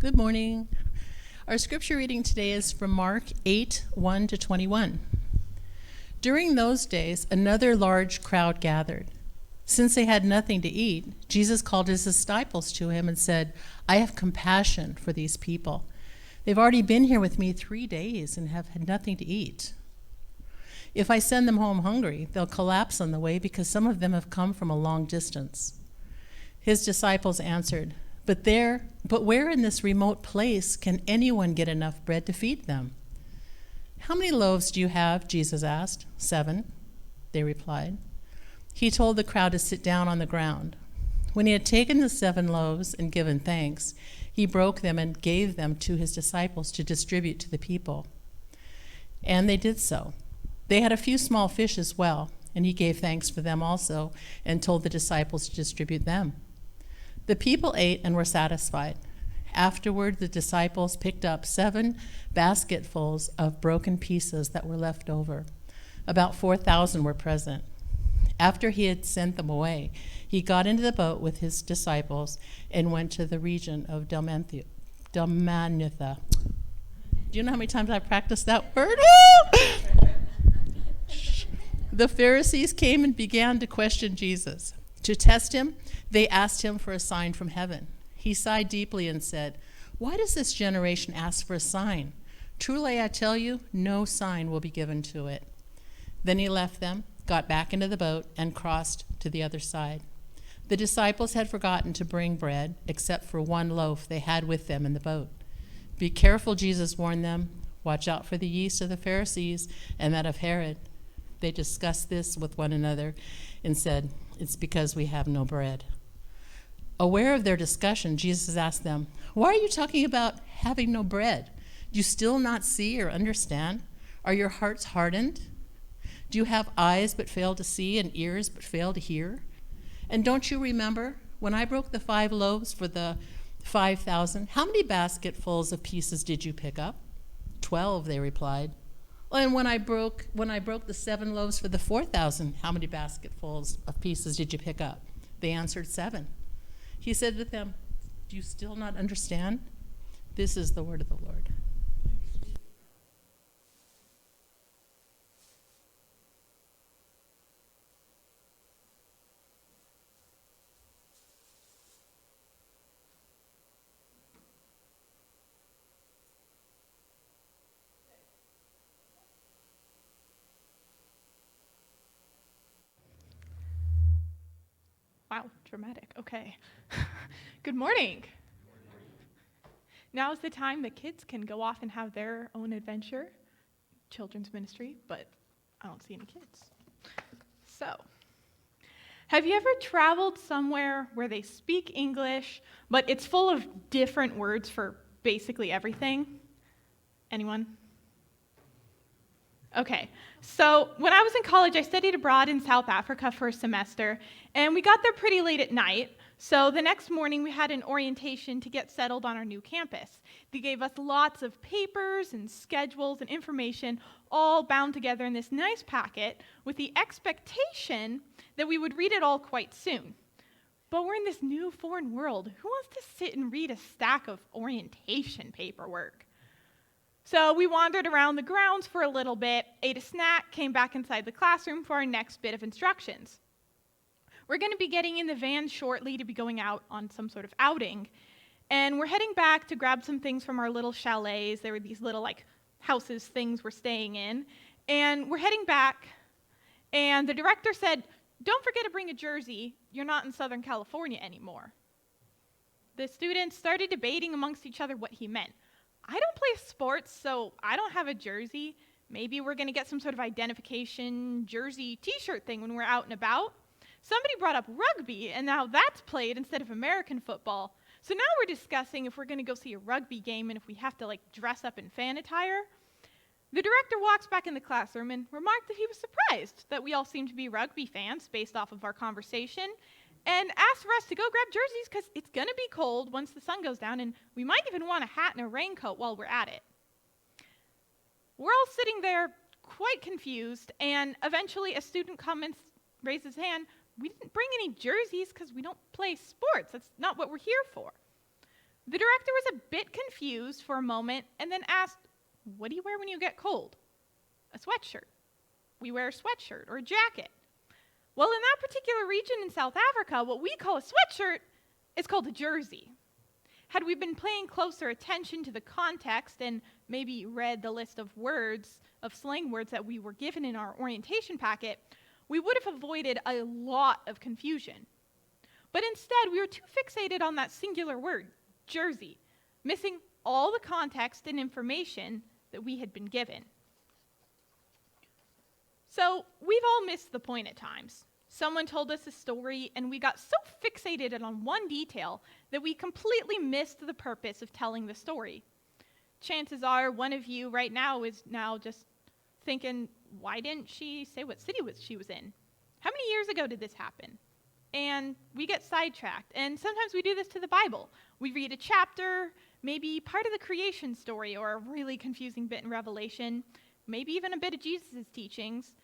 Good morning. Our scripture reading today is from Mark 8:1-21. During those days, another large crowd gathered. Since they had nothing to eat, Jesus called his disciples to him and said, "I have compassion for these people. They've already been here with me 3 days and have had nothing to eat. If I send them home hungry, they'll collapse on the way because some of them have come from a long distance." His disciples answered, But where in this remote place can anyone get enough bread to feed them?" "How many loaves do you have?" Jesus asked. "7," they replied. He told the crowd to sit down on the ground. When he had taken the 7 loaves and given thanks, he broke them and gave them to his disciples to distribute to the people. And they did so. They had a few small fish as well, and he gave thanks for them also and told the disciples to distribute them. The people ate and were satisfied. Afterward, the disciples picked up 7 basketfuls of broken pieces that were left over. About 4,000 were present. After he had sent them away, he got into the boat with his disciples and went to the region of Dalmanutha. Do you know how many times I've practiced that word? The Pharisees came and began to question Jesus. To test him, they asked him for a sign from heaven. He sighed deeply and said, "Why does this generation ask for a sign? Truly I tell you, no sign will be given to it." Then he left them, got back into the boat, and crossed to the other side. The disciples had forgotten to bring bread, except for 1 loaf they had with them in the boat. "Be careful," Jesus warned them. "Watch out for the yeast of the Pharisees and that of Herod." They discussed this with one another and said, "It's because we have no bread." Aware of their discussion, Jesus asked them, "Why are you talking about having no bread? Do you still not see or understand? Are your hearts hardened? Do you have eyes but fail to see and ears but fail to hear? And don't you remember when I broke the 5 loaves for the 5,000? How many basketfuls of pieces did you pick up?" 12, they replied. "And when I broke the 7 loaves for the 4,000, how many basketfuls of pieces did you pick up?" They answered, 7. He said to them, "Do you still not understand?" This is the word of the Lord. Wow, dramatic. Okay. Good morning. Now is the time the kids can go off and have their own adventure, children's ministry, but I don't see any kids. So, have you ever traveled somewhere where they speak English, but it's full of different words for basically everything? Anyone? Okay, so when I was in college, I studied abroad in South Africa for a semester, and we got there pretty late at night. So the next morning, we had an orientation to get settled on our new campus. They gave us lots of papers and schedules and information, all bound together in this nice packet, with the expectation that we would read it all quite soon. But we're in this new foreign world. Who wants to sit and read a stack of orientation paperwork? So we wandered around the grounds for a little bit, ate a snack, came back inside the classroom for our next bit of instructions. We're going to be getting in the van shortly to be going out on some sort of outing. And we're heading back to grab some things from our little chalets. There were these little houses things we're staying in. And we're heading back, and the director said, "Don't forget to bring a jersey. You're not in Southern California anymore." The students started debating amongst each other what he meant. I don't play sports, so I don't have a jersey. Maybe we're going to get some sort of identification jersey t-shirt thing when we're out and about. Somebody brought up rugby, and now that's played instead of American football. So now we're discussing if we're going to go see a rugby game and if we have to dress up in fan attire. The director walks back in the classroom and remarked that he was surprised that we all seemed to be rugby fans based off of our conversation, and asked for us to go grab jerseys because it's going to be cold once the sun goes down, and we might even want a hat and a raincoat while we're at it. We're all sitting there quite confused, and eventually a student raises his hand. "We didn't bring any jerseys because we don't play sports. That's not what we're here for." The director was a bit confused for a moment and then asked, "What do you wear when you get cold?" "A sweatshirt." "We wear a sweatshirt or a jacket." Well, in that particular region in South Africa, what we call a sweatshirt is called a jersey. Had we been paying closer attention to the context and maybe read the list of words, of slang words that we were given in our orientation packet, we would have avoided a lot of confusion. But instead, we were too fixated on that singular word, jersey, missing all the context and information that we had been given. So we've all missed the point at times. Someone told us a story, and we got so fixated on one detail that we completely missed the purpose of telling the story. Chances are one of you right now is now just thinking, why didn't she say what city she was in? How many years ago did this happen? And we get sidetracked. And sometimes we do this to the Bible. We read a chapter, maybe part of the creation story, or a really confusing bit in Revelation, maybe even a bit of Jesus' teachings.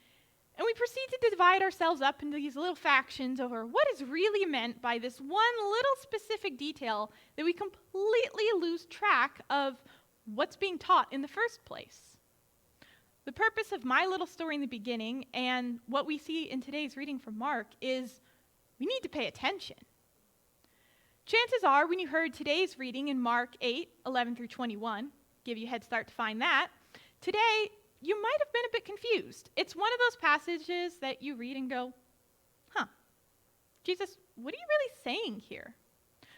And we proceed to divide ourselves up into these little factions over what is really meant by this one little specific detail that we completely lose track of what's being taught in the first place. The purpose of my little story in the beginning and what we see in today's reading from Mark is we need to pay attention. Chances are when you heard today's reading in Mark 8:11 through 21, give you a head start to find that, today you might have been a bit confused. It's one of those passages that you read and go, Jesus, what are you really saying here?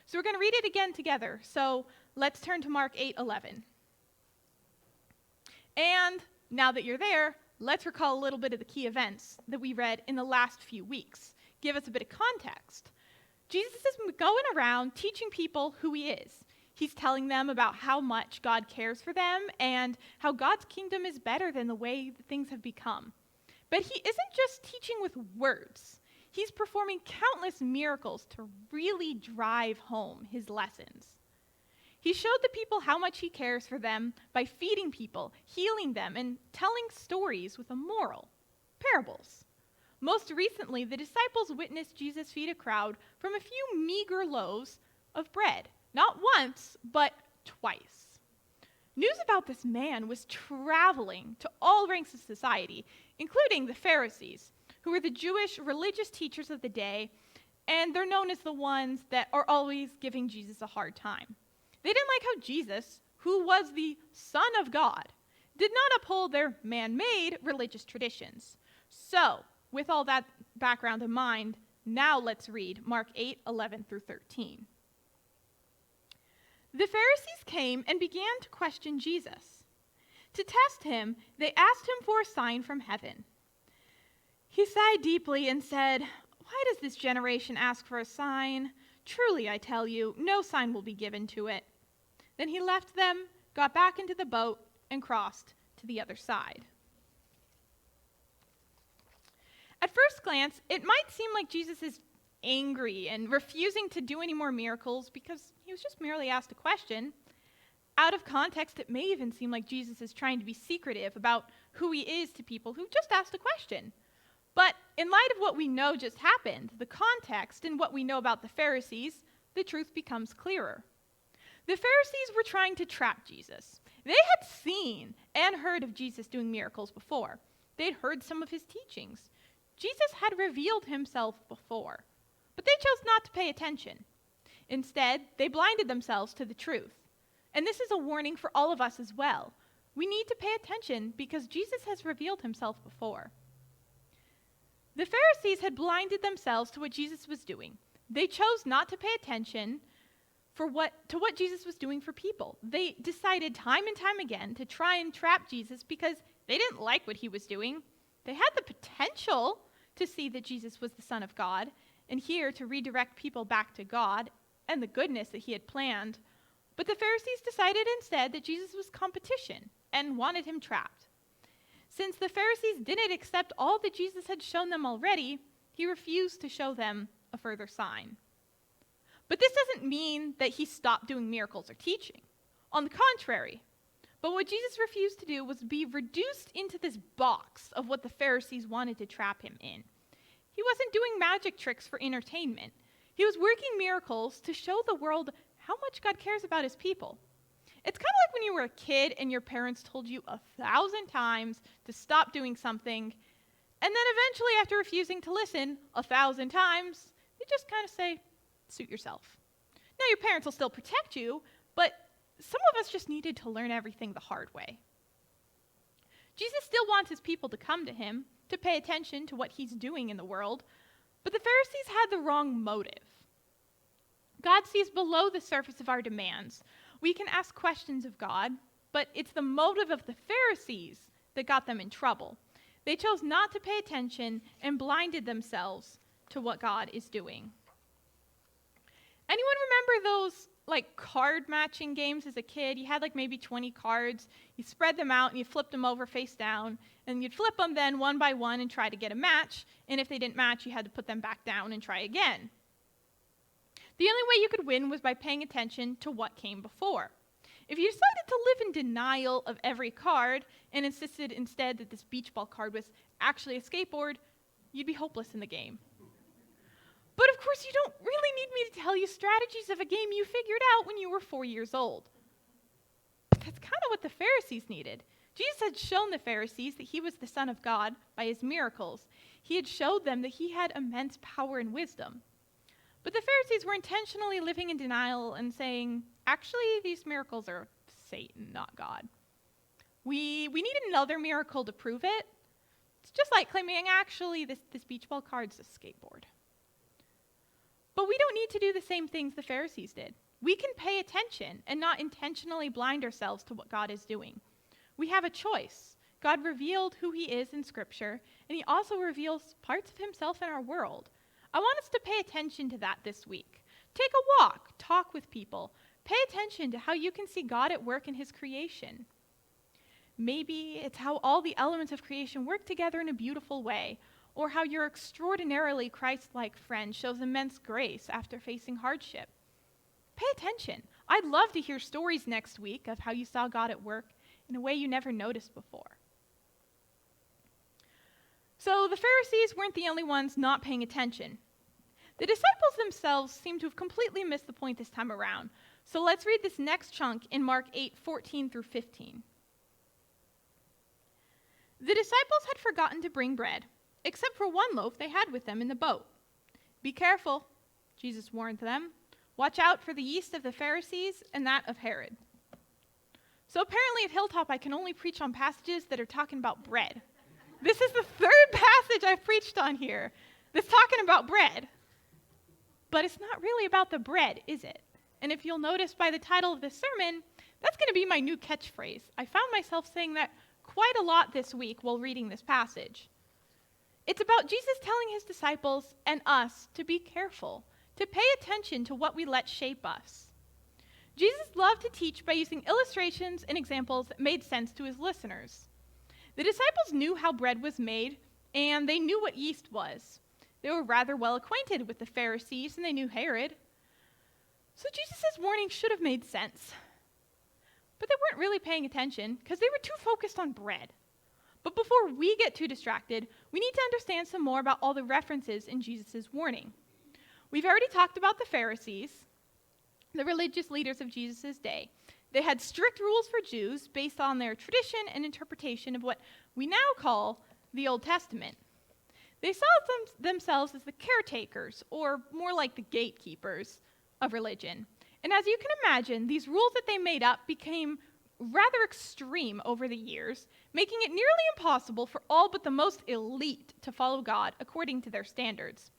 So we're going to read it again together. So let's turn to Mark 8:11. And now that you're there, let's recall a little bit of the key events that we read in the last few weeks. Give us a bit of context. Jesus is going around teaching people who he is. He's telling them about how much God cares for them and how God's kingdom is better than the way that things have become. But he isn't just teaching with words. He's performing countless miracles to really drive home his lessons. He showed the people how much he cares for them by feeding people, healing them, and telling stories with a moral, parables. Most recently, the disciples witnessed Jesus feed a crowd from a few meager loaves of bread. Not once, but twice. News about this man was traveling to all ranks of society, including the Pharisees, who were the Jewish religious teachers of the day, and they're known as the ones that are always giving Jesus a hard time. They didn't like how Jesus, who was the Son of God, did not uphold their man-made religious traditions. So, with all that background in mind, now let's read Mark 8:11 through 13. The Pharisees came and began to question Jesus. To test him, they asked him for a sign from heaven. He sighed deeply and said, "Why does this generation ask for a sign? Truly, I tell you, no sign will be given to it." Then he left them, got back into the boat, and crossed to the other side. At first glance, it might seem like Jesus is angry and refusing to do any more miracles because he was just merely asked a question. Out of context, it may even seem like Jesus is trying to be secretive about who he is to people who just asked a question. But in light of what we know just happened, the context and what we know about the Pharisees, the truth becomes clearer. The Pharisees were trying to trap Jesus. They had seen and heard of Jesus doing miracles before. They'd heard some of his teachings. Jesus had revealed himself before, but they chose not to pay attention. Instead, they blinded themselves to the truth. And this is a warning for all of us as well. We need to pay attention because Jesus has revealed himself before. The Pharisees had blinded themselves to what Jesus was doing. They chose not to pay attention to what Jesus was doing for people. They decided time and time again to try and trap Jesus because they didn't like what he was doing. They had the potential to see that Jesus was the Son of God and here to redirect people back to God and the goodness that he had planned. But the Pharisees decided instead that Jesus was competition and wanted him trapped. Since the Pharisees didn't accept all that Jesus had shown them already, he refused to show them a further sign. But this doesn't mean that he stopped doing miracles or teaching. On the contrary. But what Jesus refused to do was be reduced into this box of what the Pharisees wanted to trap him in. He wasn't doing magic tricks for entertainment. He was working miracles to show the world how how much God cares about his people. It's kind of like when you were a kid and your parents told you 1,000 times to stop doing something, and then eventually, after refusing to listen 1,000 times, you just kind of say, suit yourself. Now, your parents will still protect you, but some of us just needed to learn everything the hard way. Jesus still wants his people to come to him, to pay attention to what he's doing in the world, but the Pharisees had the wrong motive. God sees below the surface of our demands. We can ask questions of God, but it's the motive of the Pharisees that got them in trouble. They chose not to pay attention and blinded themselves to what God is doing. Anyone remember those card matching games as a kid? You had maybe 20 cards, you spread them out and you flipped them over face down, and you'd flip them then one by one and try to get a match, and if they didn't match, you had to put them back down and try again. The only way you could win was by paying attention to what came before. If you decided to live in denial of every card and insisted instead that this beach ball card was actually a skateboard, you'd be hopeless in the game. But of course, you don't really need me to tell you strategies of a game you figured out when you were 4 years old. That's kind of what the Pharisees needed. Jesus had shown the Pharisees that he was the Son of God by his miracles. He had showed them that he had immense power and wisdom. But the Pharisees were intentionally living in denial and saying, actually, these miracles are Satan, not God. We need another miracle to prove it. It's just like claiming, actually, this beach ball card's a skateboard. But we don't need to do the same things the Pharisees did. We can pay attention and not intentionally blind ourselves to what God is doing. We have a choice. God revealed who he is in Scripture, and he also reveals parts of himself in our world. I want us to pay attention to that this week. Take a walk, talk with people. Pay attention to how you can see God at work in his creation. Maybe it's how all the elements of creation work together in a beautiful way, or how your extraordinarily Christ-like friend shows immense grace after facing hardship. Pay attention. I'd love to hear stories next week of how you saw God at work in a way you never noticed before. So the Pharisees weren't the only ones not paying attention. The disciples themselves seem to have completely missed the point this time around. So let's read this next chunk in Mark 8:14 through 15. The disciples had forgotten to bring bread, except for one loaf they had with them in the boat. Be careful, Jesus warned them. Watch out for the yeast of the Pharisees and that of Herod. So apparently at Hilltop I can only preach on passages that are talking about bread. This is the third passage I've preached on here that's talking about bread. But it's not really about the bread, is it? And if you'll notice by the title of this sermon, that's going to be my new catchphrase. I found myself saying that quite a lot this week while reading this passage. It's about Jesus telling his disciples and us to be careful, to pay attention to what we let shape us. Jesus loved to teach by using illustrations and examples that made sense to his listeners. The disciples knew how bread was made, and they knew what yeast was. They were rather well acquainted with the Pharisees, and they knew Herod. So Jesus' warning should have made sense. But they weren't really paying attention because they were too focused on bread. But before we get too distracted, we need to understand some more about all the references in Jesus' warning. We've already talked about the Pharisees, the religious leaders of Jesus' day. They had strict rules for Jews based on their tradition and interpretation of what we now call the Old Testament. They saw themselves as the caretakers, or more like the gatekeepers, of religion. And as you can imagine, these rules that they made up became rather extreme over the years, making it nearly impossible for all but the most elite to follow God according to their standards.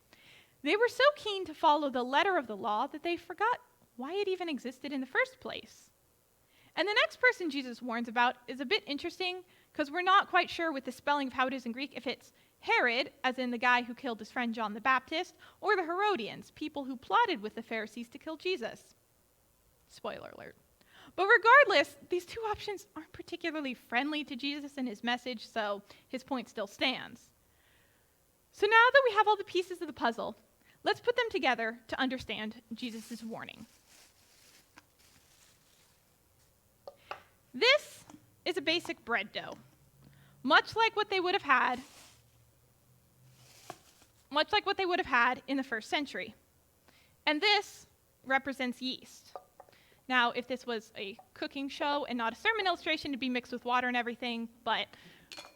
They were so keen to follow the letter of the law that they forgot why it even existed in the first place. And the next person Jesus warns about is a bit interesting because we're not quite sure with the spelling of how it is in Greek if it's Herod, as in the guy who killed his friend John the Baptist, or the Herodians, people who plotted with the Pharisees to kill Jesus. Spoiler alert. But regardless, these two options aren't particularly friendly to Jesus and his message, so his point still stands. So now that we have all the pieces of the puzzle, let's put them together to understand Jesus' warning. This is a basic bread dough, much like what they would have had in the first century. And this represents yeast. Now, if this was a cooking show and not a sermon illustration, it'd be mixed with water and everything, but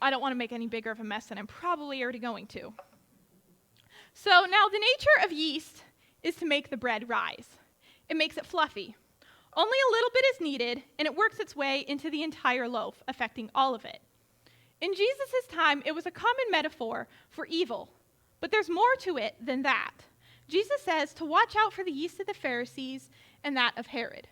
I don't want to make any bigger of a mess than I'm probably already going to. So now the nature of yeast is to make the bread rise. It makes it fluffy. Only a little bit is needed, and it works its way into the entire loaf, affecting all of it. In Jesus' time, it was a common metaphor for evil, but there's more to it than that. Jesus says to watch out for the yeast of the Pharisees and that of Herod.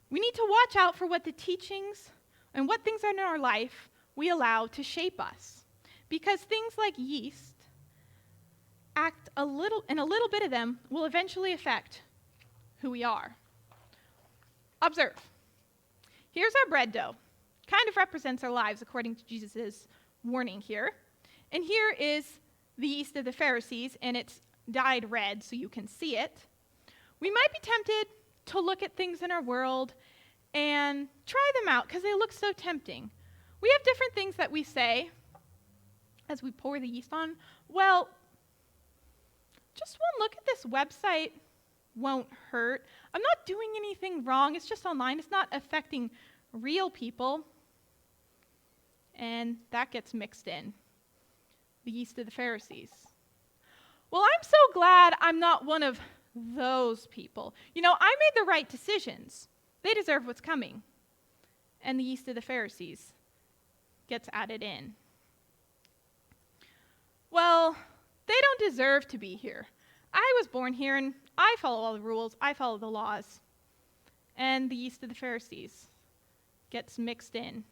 We need to watch out for what the teachings and what things are in our life we allow to shape us. Because things like yeast act a little bit of them will eventually affect who we are. Observe. Here's our bread dough. Kind of represents our lives according to Jesus' warning here. And here is the yeast of the Pharisees, and it's dyed red so you can see it. We might be tempted to look at things in our world and try them out because they look so tempting. We have different things that we say as we pour the yeast on. Well, just one look at this website won't hurt. I'm not doing anything wrong. It's just online. It's not affecting real people. And that gets mixed in. The yeast of the Pharisees. Well, I'm so glad I'm not one of those people. You know, I made the right decisions. They deserve what's coming. And the yeast of the Pharisees gets added in. Well, they don't deserve to be here. I was born here, and I follow all the rules. I follow the laws. And the yeast of the Pharisees gets mixed in.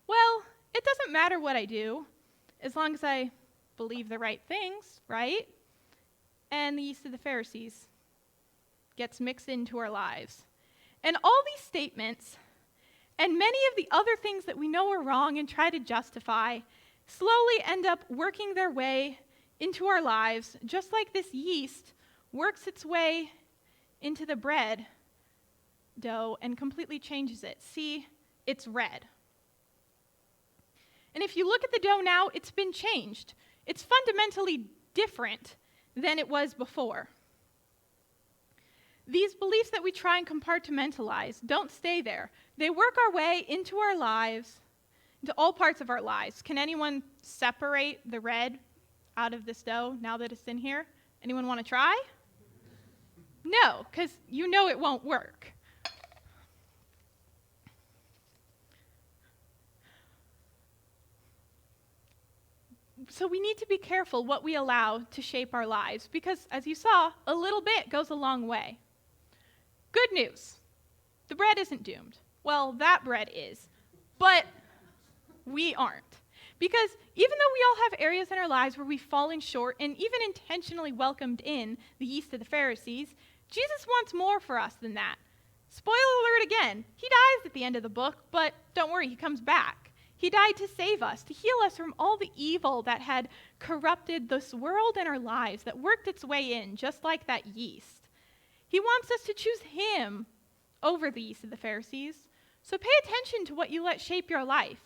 Well, it doesn't matter what I do, as long as I believe the right things, right? And the yeast of the Pharisees gets mixed into our lives. And all these statements, and many of the other things that we know are wrong and try to justify, slowly end up working their way into our lives, just like this yeast works its way into the bread dough and completely changes it. See, it's red. And if you look at the dough now, it's been changed. It's fundamentally different than it was before. These beliefs that we try and compartmentalize don't stay there. They work our way into our lives, into all parts of our lives. Can anyone separate the red out of this dough now that it's in here? Anyone want to try? No, because you know it won't work. So we need to be careful what we allow to shape our lives because, as you saw, a little bit goes a long way. Good news. The bread isn't doomed. Well, that bread is. But we aren't. Because even though we all have areas in our lives where we've fallen short and even intentionally welcomed in the yeast of the Pharisees, Jesus wants more for us than that. Spoiler alert again. He dies at the end of the book, but don't worry, he comes back. He died to save us, to heal us from all the evil that had corrupted this world and our lives, that worked its way in, just like that yeast. He wants us to choose him over the yeast of the Pharisees. So pay attention to what you let shape your life.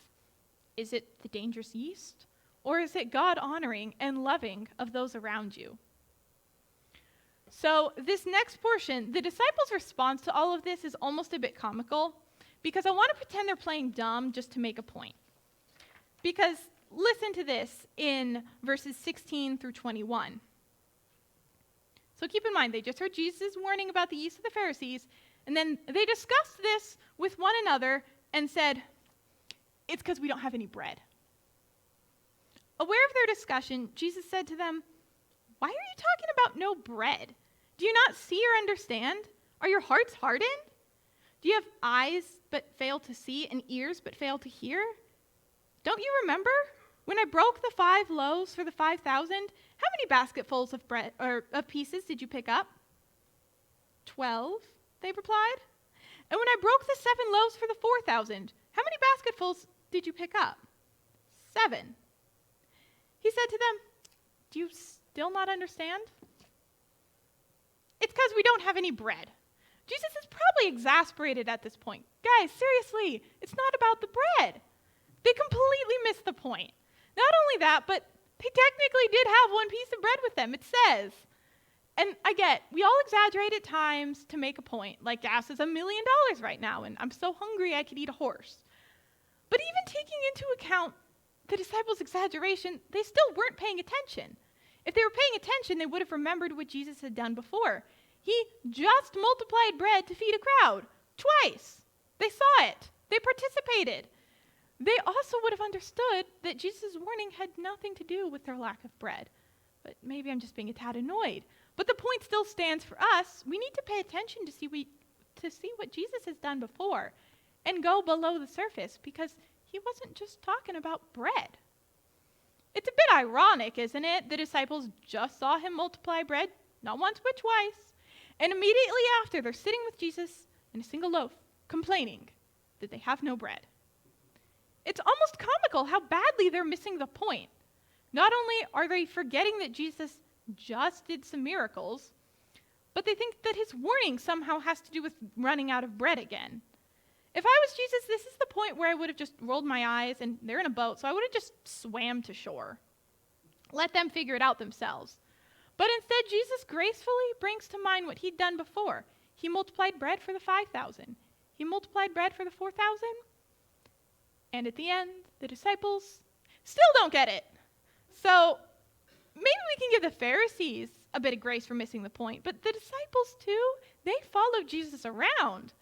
Is it the dangerous yeast? Or is it God honoring and loving of those around you? So this next portion, the disciples' response to all of this is almost a bit comical because I want to pretend they're playing dumb just to make a point. Because listen to this in verses 16 through 21. So keep in mind, they just heard Jesus' warning about the yeast of the Pharisees, and then they discussed this with one another and said, it's because we don't have any bread. Aware of their discussion, Jesus said to them, why are you talking about no bread? Do you not see or understand? Are your hearts hardened? Do you have eyes but fail to see and ears but fail to hear? Don't you remember when I broke the 5 loaves for the 5,000? How many basketfuls of bread or of pieces did you pick up? 12, they replied. And when I broke the 7 loaves for the 4,000, how many basketfuls did you pick up? 7. He said to them, do you still not understand? It's because we don't have any bread. Jesus is probably exasperated at this point. Guys, seriously, it's not about the bread. They completely missed the point. Not only that, but they technically did have 1 piece of bread with them, it says. And I get, we all exaggerate at times to make a point, like gas is $1 million right now, and I'm so hungry I could eat a horse. But even taking into account the disciples' exaggeration, they still weren't paying attention. If they were paying attention, they would have remembered what Jesus had done before. He just multiplied bread to feed a crowd, twice. They saw it. They participated. They also would have understood that Jesus' warning had nothing to do with their lack of bread. But maybe I'm just being a tad annoyed. But the point still stands for us. We need to pay attention to see what Jesus has done before and go below the surface, because he wasn't just talking about bread. It's a bit ironic, isn't it? The disciples just saw him multiply bread, not once but twice, and immediately after they're sitting with Jesus in a single loaf, complaining that they have no bread. It's almost comical how badly they're missing the point. Not only are they forgetting that Jesus just did some miracles, but they think that his warning somehow has to do with running out of bread again. If I was Jesus, this is the point where I would have just rolled my eyes, and they're in a boat, so I would have just swam to shore. Let them figure it out themselves. But instead, Jesus gracefully brings to mind what he'd done before. He multiplied bread for the 5,000. He multiplied bread for the 4,000. And at the end, the disciples still don't get it. So maybe we can give the Pharisees a bit of grace for missing the point, but the disciples too, they followed Jesus around.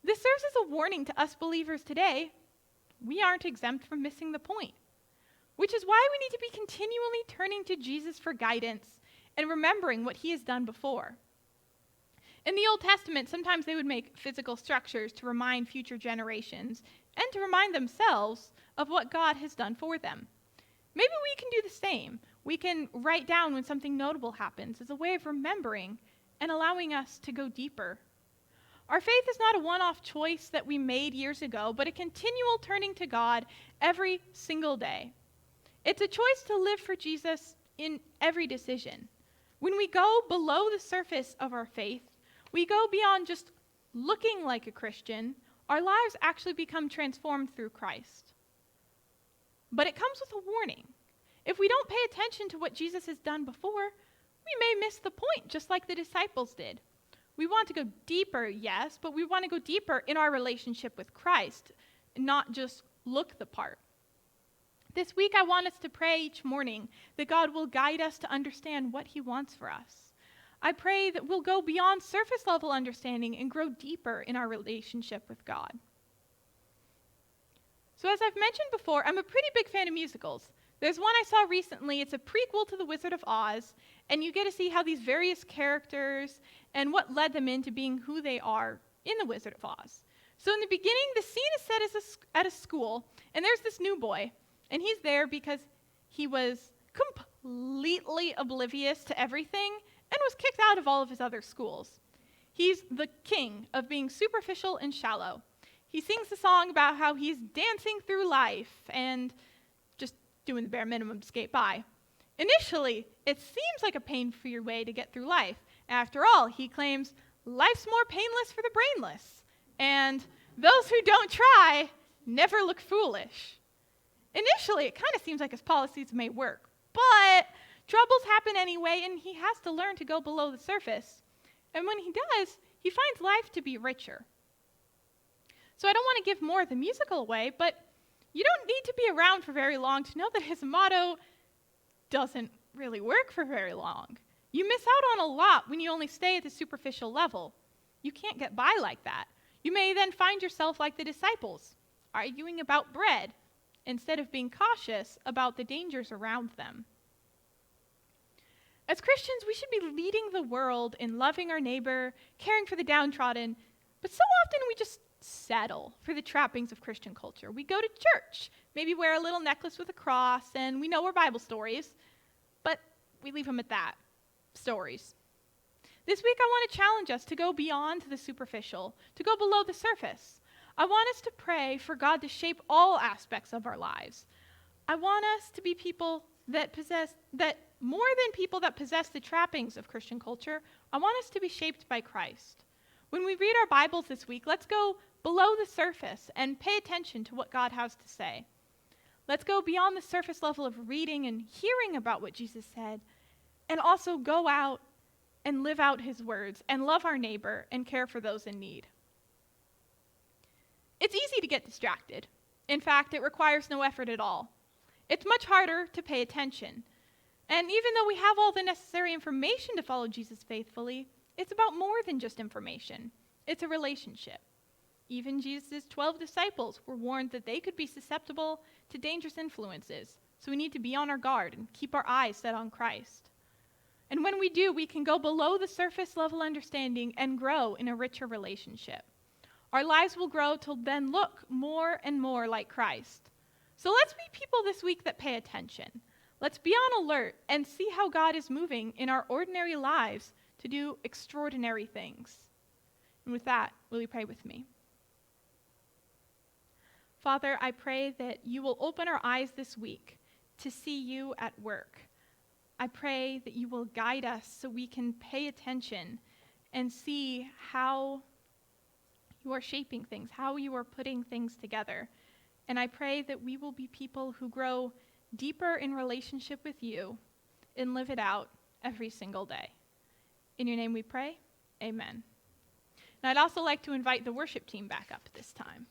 This serves as a warning to us believers today. We aren't exempt from missing the point, which is why we need to be continually turning to Jesus for guidance and remembering what he has done before. In the Old Testament, sometimes they would make physical structures to remind future generations and to remind themselves of what God has done for them. Maybe we can do the same. We can write down when something notable happens as a way of remembering and allowing us to go deeper. Our faith is not a one-off choice that we made years ago, but a continual turning to God every single day. It's a choice to live for Jesus in every decision. When we go below the surface of our faith, we go beyond just looking like a Christian. Our lives actually become transformed through Christ. But it comes with a warning. If we don't pay attention to what Jesus has done before, we may miss the point, just like the disciples did. We want to go deeper, yes, but we want to go deeper in our relationship with Christ, not just look the part. This week, I want us to pray each morning that God will guide us to understand what he wants for us. I pray that we'll go beyond surface level understanding and grow deeper in our relationship with God. So as I've mentioned before, I'm a pretty big fan of musicals. There's one I saw recently. It's a prequel to The Wizard of Oz, and you get to see how these various characters and what led them into being who they are in The Wizard of Oz. So in the beginning, the scene is set at a school, and there's this new boy, and he's there because he was completely oblivious to everything and was kicked out of all of his other schools. He's the king of being superficial and shallow. He sings a song about how he's dancing through life and just doing the bare minimum to skate by. Initially, it seems like a pain-free way to get through life. After all, he claims life's more painless for the brainless, and those who don't try never look foolish. Initially, it kind of seems like his policies may work, but troubles happen anyway, and he has to learn to go below the surface. And when he does, he finds life to be richer. So I don't want to give more of the musical away, but you don't need to be around for very long to know that his motto doesn't really work for very long. You miss out on a lot when you only stay at the superficial level. You can't get by like that. You may then find yourself like the disciples, arguing about bread instead of being cautious about the dangers around them. As Christians, we should be leading the world in loving our neighbor, caring for the downtrodden, but so often we just settle for the trappings of Christian culture. We go to church, maybe wear a little necklace with a cross, and we know our Bible stories, but we leave them at that, stories. This week I want to challenge us to go beyond the superficial, to go below the surface. I want us to pray for God to shape all aspects of our lives. I want us to be people that more than people that possess the trappings of Christian culture, I want us to be shaped by Christ. When we read our Bibles this week, let's go below the surface and pay attention to what God has to say. Let's go beyond the surface level of reading and hearing about what Jesus said, and also go out and live out his words and love our neighbor and care for those in need. It's easy to get distracted. In fact, it requires no effort at all. It's much harder to pay attention. And even though we have all the necessary information to follow Jesus faithfully, it's about more than just information. It's a relationship. Even Jesus' 12 disciples were warned that they could be susceptible to dangerous influences. So we need to be on our guard and keep our eyes set on Christ. And when we do, we can go below the surface level understanding and grow in a richer relationship. Our lives will grow till then look more and more like Christ. So let's be people this week that pay attention. Let's be on alert and see how God is moving in our ordinary lives to do extraordinary things. And with that, will you pray with me? Father, I pray that you will open our eyes this week to see you at work. I pray that you will guide us so we can pay attention and see how you are shaping things, how you are putting things together. And I pray that we will be people who grow deeper in relationship with you and live it out every single day. In your name we pray, amen. And I'd also like to invite the worship team back up this time.